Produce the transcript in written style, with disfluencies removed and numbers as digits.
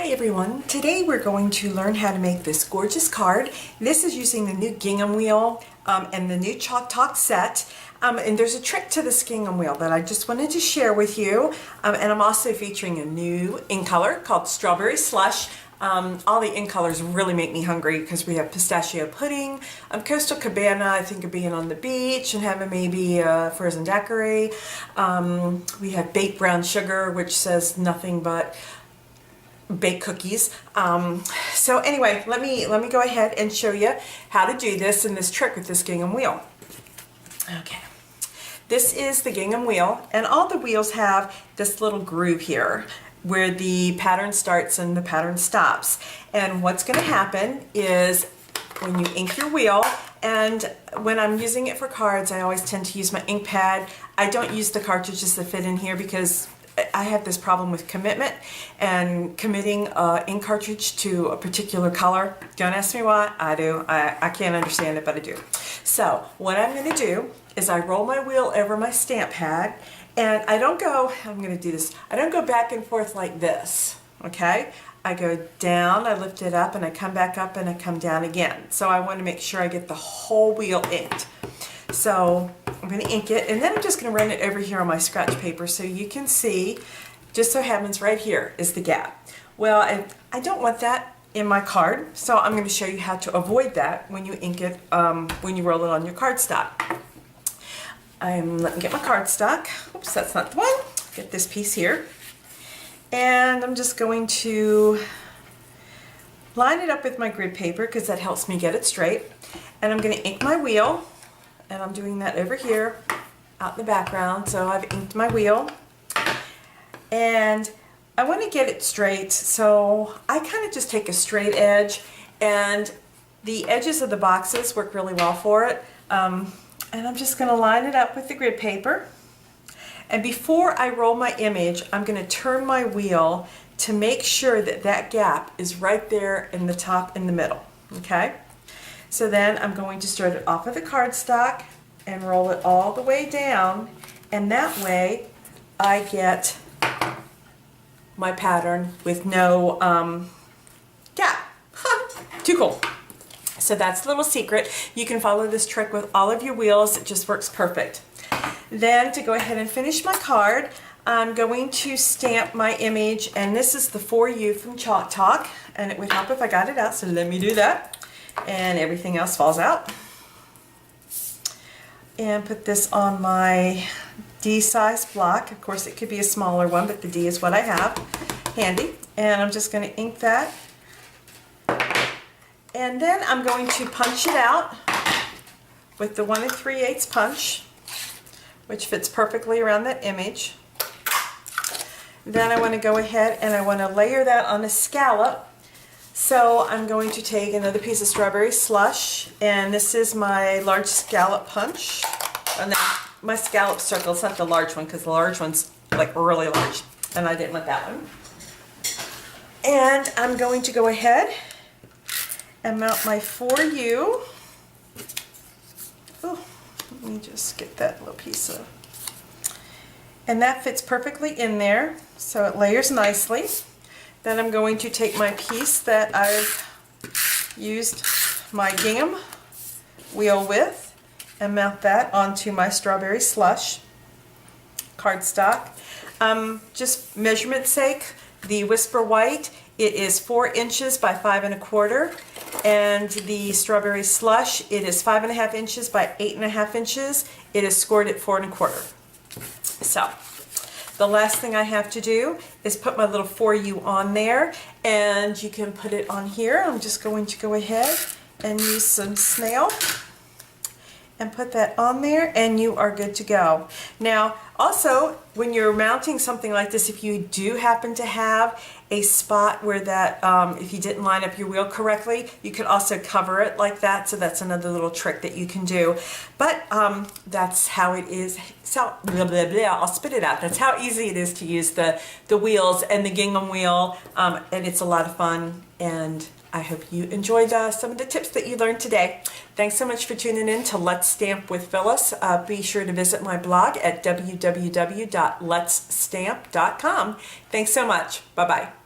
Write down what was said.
Hi everyone, today we're going to learn how to make this gorgeous card. This is using the new Gingham Wheel and the new Chalk Talk set. And there's a trick to this Gingham Wheel that I just wanted to share with you. And I'm also featuring a new ink color called Strawberry Slush. All the ink colors really make me hungry because we have pistachio pudding, Coastal Cabana, I think of being on the beach and having maybe a frozen daiquiri. We have baked brown sugar, which says nothing but baked cookies. So anyway, let me go ahead and show you how to do this and this trick with this Gingham Wheel. Okay. This is the Gingham Wheel, and all the wheels have this little groove here where the pattern starts and the pattern stops. And what's going to happen is when you ink your wheel, and when I'm using it for cards, I always tend to use my ink pad. I don't use the cartridges that fit in here because I have this problem with commitment and committing an ink cartridge to a particular color. Don't ask me why, I do. I can't understand it, but I do. So what I'm going to do is I roll my wheel over my stamp pad, and I don't go, I'm going to do this, I don't go back and forth like this, okay? I go down, I lift it up, and I come back up, and I come down again. So I want to make sure I get the whole wheel inked. So I'm going to ink it, and then I'm just going to run it over here on my scratch paper so you can see. Just so happens right here is the gap. Well, I don't want that in my card, so I'm going to show you how to avoid that when you ink it, when you roll it on your cardstock. Let me get my cardstock. Oops, that's not the one. Get this piece here. And I'm just going to line it up with my grid paper because that helps me get it straight. And I'm going to ink my wheel. And I'm doing that over here out in the background. So I've inked my wheel, and I want to get it straight, so I kind of just take a straight edge, and the edges of the boxes work really well for it. And I'm just going to line it up with the grid paper, and before I roll my image, I'm going to turn my wheel to make sure that that gap is right there in the top in the middle. Okay? So then I'm going to start it off of the cardstock and roll it all the way down, and that way I get my pattern with no gap. Too cool. So that's the little secret. You can follow this trick with all of your wheels. It just works perfect. Then to go ahead and finish my card, I'm going to stamp my image, and this is the For You from Chalk Talk, and it would help if I got it out, so let me do that. And everything else falls out. And put this on my D size block. Of course it could be a smaller one, but the D is what I have handy. And I'm just going to ink that. And then I'm going to punch it out with the 1 3/8 punch, which fits perfectly around that image. Then I want to go ahead and I want to layer that on a scallop. So I'm going to take another piece of strawberry slush, and this is my large scallop punch. Oh, no, my scallop circle, it's not the large one because the large one's like really large, and I didn't want that one. And I'm going to go ahead and mount my For You. Oh, let me just get that little piece of, and that fits perfectly in there, so it layers nicely. Then I'm going to take my piece that I've used my Gingham Wheel with and mount that onto my strawberry slush cardstock. Just measurement sake, the Whisper White, it is 4 inches by 5 1/4, and the strawberry slush, it is 5 1/2 inches by 8 1/2 inches. It is scored at 4 1/4. So the last thing I have to do is put my little For You on there, and you can put it on here. I'm just going to go ahead and use some snail and put that on there, and you are good to go. Now also, when you're mounting something like this, if you do happen to have a spot where that, if you didn't line up your wheel correctly, you could also cover it like that, so that's another little trick that you can do. But that's how it is. So, blah, blah, blah, I'll spit it out. That's how easy it is to use the wheels and the Gingham Wheel, and it's a lot of fun, and I hope you enjoyed some of the tips that you learned today. Thanks so much for tuning in to Let's Stamp with Phyllis. Be sure to visit my blog at www.letsstamp.com. Thanks so much. Bye-bye.